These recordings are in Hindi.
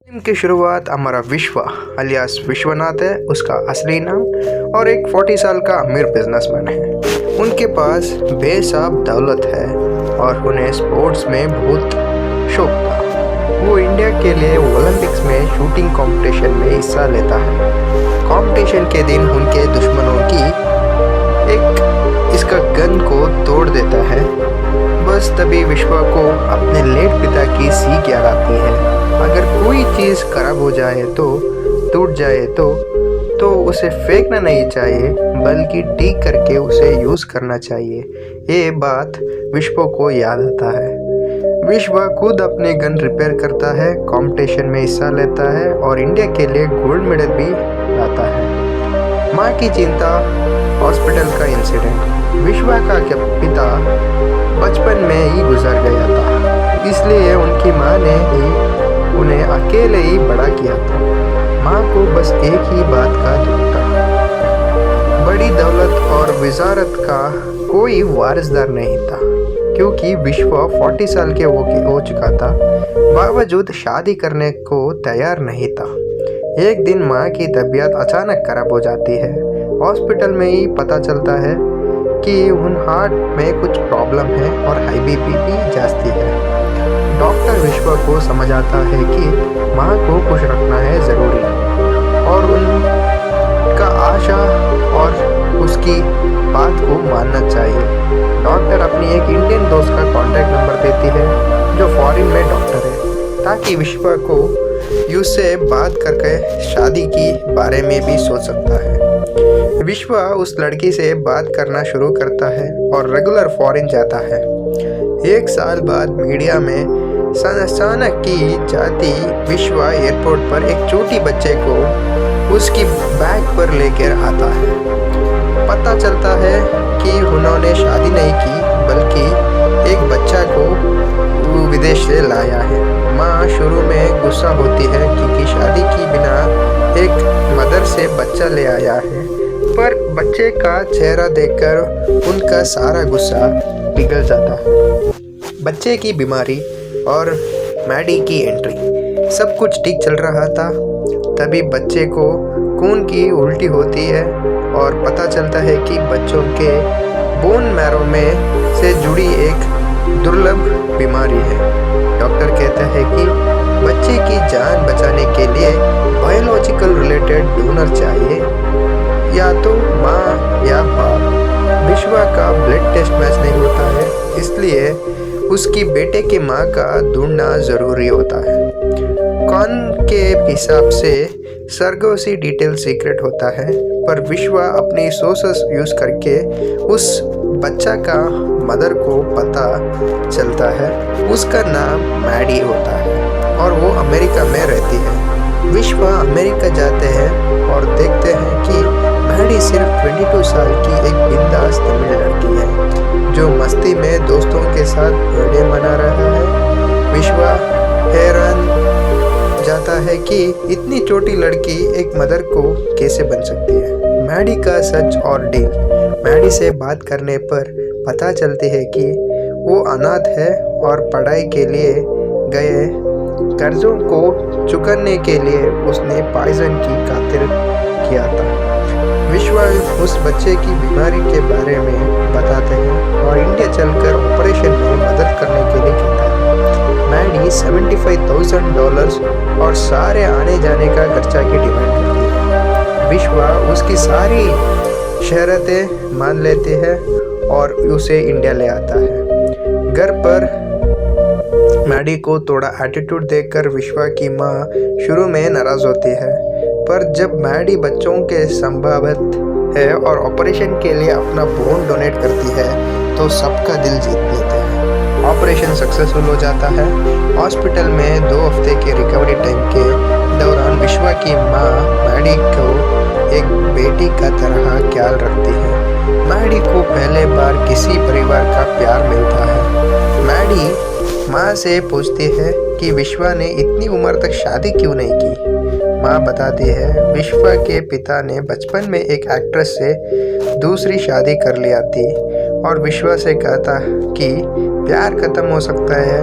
फिल्म की शुरुआत हमारा विश्वा अलियास विश्वनाथ है उसका असली नाम, और एक 40 साल का अमीर बिजनेसमैन है। उनके पास बेसाब दौलत है और उन्हें स्पोर्ट्स में बहुत शौक था। वो इंडिया के लिए ओलंपिक्स में शूटिंग कंपटीशन में हिस्सा लेता है। कंपटीशन के दिन उनके दुश्मनों की एक इसका गन को तोड़ देता है। बस तभी विश्वा को अपने लेट पिता की सीख याद आती है। अगर कोई चीज़ खराब हो जाए तो टूट जाए तो उसे फेंकना नहीं चाहिए, बल्कि ठीक करके उसे यूज़ करना चाहिए। ये बात विश्वा को याद आता है। विश्वा खुद अपने गन रिपेयर करता है, कंपटीशन में हिस्सा लेता है और इंडिया के लिए गोल्ड मेडल भी लाता है। माँ की चिंता, हॉस्पिटल का इंसिडेंट। विश्वा का पिता बचपन में ही गुजर गया था, इसलिए उनकी माँ ने ही उन्हें अकेले ही बड़ा किया था। माँ को बस एक ही बात का दुख था, बड़ी दौलत और वजारत का कोई वारिसदार नहीं था। क्योंकि विश्वा 40 साल के हो चुका था, बावजूद शादी करने को तैयार नहीं था। एक दिन माँ की तबीयत अचानक खराब हो जाती है। हॉस्पिटल में ही पता चलता है कि उन हार्ट में कुछ प्रॉब्लम है और हाई बीपी भी जास्ती है। डॉक्टर विश्वा को समझ आता है कि माँ को खुश रखना है ज़रूरी, और उनका आशा और उसकी बात को मानना चाहिए। डॉक्टर अपनी एक इंडियन दोस्त का कॉन्टैक्ट नंबर देती है जो फॉरेन में डॉक्टर है, ताकि विश्वा को उससे बात करके शादी की बारे में भी सोच सकता है। विश्वा उस लड़की से बात करना शुरू करता है और रेगुलर फॉरेन जाता है। एक साल बाद मीडिया में अचानक की जाती विश्वा एयरपोर्ट पर एक छोटी बच्चे को उसकी बैग पर लेकर आता है। पता चलता है कि उन्होंने शादी नहीं की, बल्कि एक बच्चा को विदेश से लाया है। माँ शुरू में गुस्सा होती है क्योंकि शादी की बिना एक मदर से बच्चा ले आया है, पर बच्चे का चेहरा देखकर उनका सारा गुस्सा पिघल जाता है। बच्चे की बीमारी और मैडी की एंट्री, सब कुछ ठीक चल रहा था। तभी बच्चे को खून की उल्टी होती है और पता चलता है कि बच्चों के बोन मैरो में से जुड़ी एक दुर्लभ बीमारी है। डॉक्टर कहता है कि बच्चे की जान बचाने के लिए बायोलॉजिकल रिलेटेड डोनर चाहिए, या तो माँ या बाप। विश्वा का ब्लड टेस्ट मैच नहीं होता है, इसलिए उसकी बेटे की माँ का ढूंढना ज़रूरी होता है। कौन के हिसाब से सरगोसी डिटेल सीक्रेट होता है, पर विश्वा अपनी सोर्सेस यूज़ करके उस बच्चा का मदर को पता चलता है। उसका नाम मैडी होता है और वो अमेरिका में रहती है। विश्वा अमेरिका जाते हैं और देखते हैं कि मैडी सिर्फ 22 साल की एक बिंदास तमिल लड़की है जो मस्ती में दोस्तों के साथ बर्थडे मना रहा है। विश्वा हैरान जाता है कि इतनी छोटी लड़की एक मदर को कैसे बन सकती है। मैडी का सच और डील। मैडी से बात करने पर पता चलती है कि वो अनाथ है और पढ़ाई के लिए गए कर्जों को चुकाने के लिए उसने पॉइजन की खातिर किया था। विश्वा उस बच्चे की बीमारी के बारे में बताते हैं और इंडिया चलकर ऑपरेशन में मदद करने के लिए कहता है। मैडी $75,000 और सारे आने जाने का खर्चा की डिमांड करती है। विश्वा उसकी सारी शर्तें मान लेते हैं और उसे इंडिया ले आता है। घर पर मैडी को थोड़ा एटीट्यूड देखकर विश्वा की माँ शुरू में नाराज़ होती है, पर जब मैडी बच्चों के संभावित है और ऑपरेशन के लिए अपना बोन डोनेट करती है तो सबका दिल जीत लेते हैं। ऑपरेशन सक्सेसफुल हो जाता है। हॉस्पिटल में 2 हफ्ते के रिकवरी टाइम के दौरान विश्वा की माँ मैडी को एक बेटी का तरह ख्याल रखती है। मैडी को पहले बार किसी परिवार का प्यार मिलता है। मैडी माँ से पूछती है कि विश्वा ने इतनी उम्र तक शादी क्यों नहीं की। माँ बताती है विश्वा के पिता ने बचपन में एक एक्ट्रेस से दूसरी शादी कर लिया थी और विश्वा से कहा था कि प्यार खत्म हो सकता है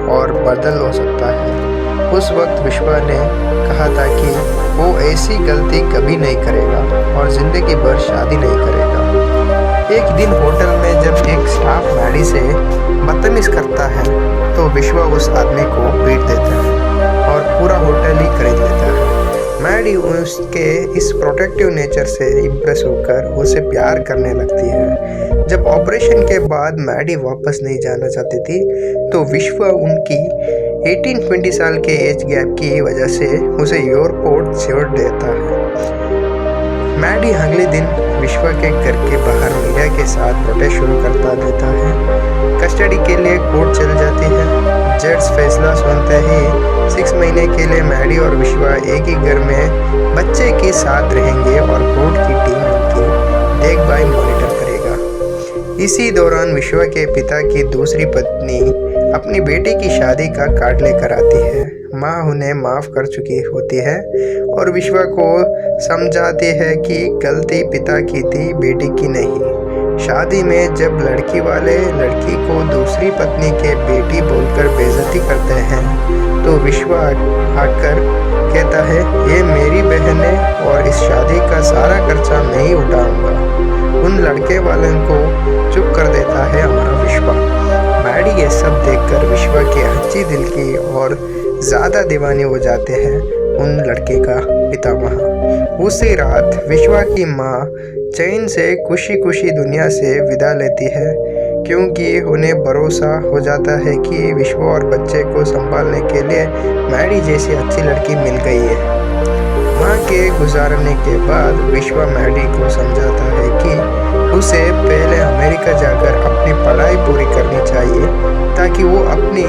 और बदल हो सकता है, उस वक्त विश्वा ने कहा था कि वो ऐसी गलती कभी नहीं करेगा और ज़िंदगी भर शादी नहीं करेगा। एक दिन होटल में जब एक स्टाफ मैडी से बदतमीज करता है तो विश्वा उस आदमी को पीट देता है और पूरा होटल ही खरीद लेता है। मैडी उसके इस प्रोटेक्टिव नेचर से इम्प्रेस होकर उसे प्यार करने लगती है। जब ऑपरेशन के बाद मैडी वापस नहीं जाना चाहती थी तो विश्वा उनकी 18-20 साल के एज गैप की वजह से उसे एयरपोर्ट छोड़ देता है। मैडी अगले दिन विश्वा के घर के बाहर मीडिया के साथ प्रोटेस्ट शुरू करता देता है। कस्टडी के लिए कोर्ट चल जाती है। जज फैसला सुनते ही 6 महीने के लिए मैडी और विश्वा एक ही घर में बच्चे के साथ रहेंगे और कोर्ट की टीम उनकी देखभाल मॉनिटर करेगा। इसी दौरान विश्वा के पिता की दूसरी पत्नी अपनी बेटी की शादी का कार्ड लेकर आती है। माँ उन्हें माफ़ कर चुकी होती है और विश्वा को समझाती है कि गलती पिता की थी, बेटी की नहीं। शादी में जब लड़की वाले लड़की को दूसरी पत्नी के बेटी बोलकर बेइज्जती करते हैं तो विश्वा आकर कहता है, ये मेरी बहन है और इस शादी का सारा खर्चा मैं ही उठाऊंगा। उन लड़के वालों को चुप कर देता है हमारा विश्वा। मैडी ये सब देखकर विश्वा के अच्छी दिल की और ज़्यादा दीवाने हो जाते हैं उन लड़के का पितामह। उसी रात विश्वा की माँ चैन से खुशी खुशी दुनिया से विदा लेती है क्योंकि उन्हें भरोसा हो जाता है कि विश्वा और बच्चे को संभालने के लिए मैडी जैसी अच्छी लड़की मिल गई है। माँ के गुजारने के बाद विश्वा मैडी को समझाता है कि उसे पहले अमेरिका जाकर अपनी पढ़ाई पूरी करनी चाहिए ताकि वो अपनी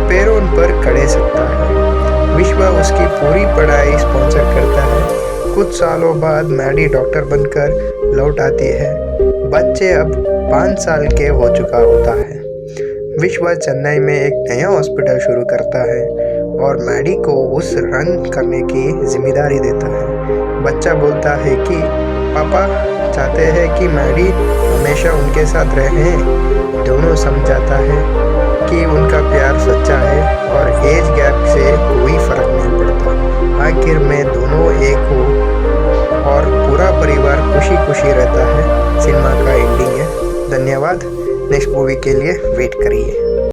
पैरों पर खड़े सकता है। विश्वा उसकी पूरी पढ़ाई स्पॉन्सर करता है। कुछ सालों बाद मैडी डॉक्टर बनकर लौट आती है। बच्चे अब 5 साल के हो चुका होता है। विश्वा चेन्नई में एक नया हॉस्पिटल शुरू करता है और मैडी को उस रन करने की जिम्मेदारी देता है। बच्चा बोलता है कि पापा चाहते हैं कि मैडी हमेशा उनके साथ रहें। दोनों समझाता है कि उनका प्यार सच्चा है और एज गैप से कोई फर्क नहीं पड़ता। आखिर में दोनों एक हो और पूरा परिवार खुशी खुशी रहता है। सिनेमा का एंडिंग है। धन्यवाद। नेक्स्ट मूवी के लिए वेट करिए।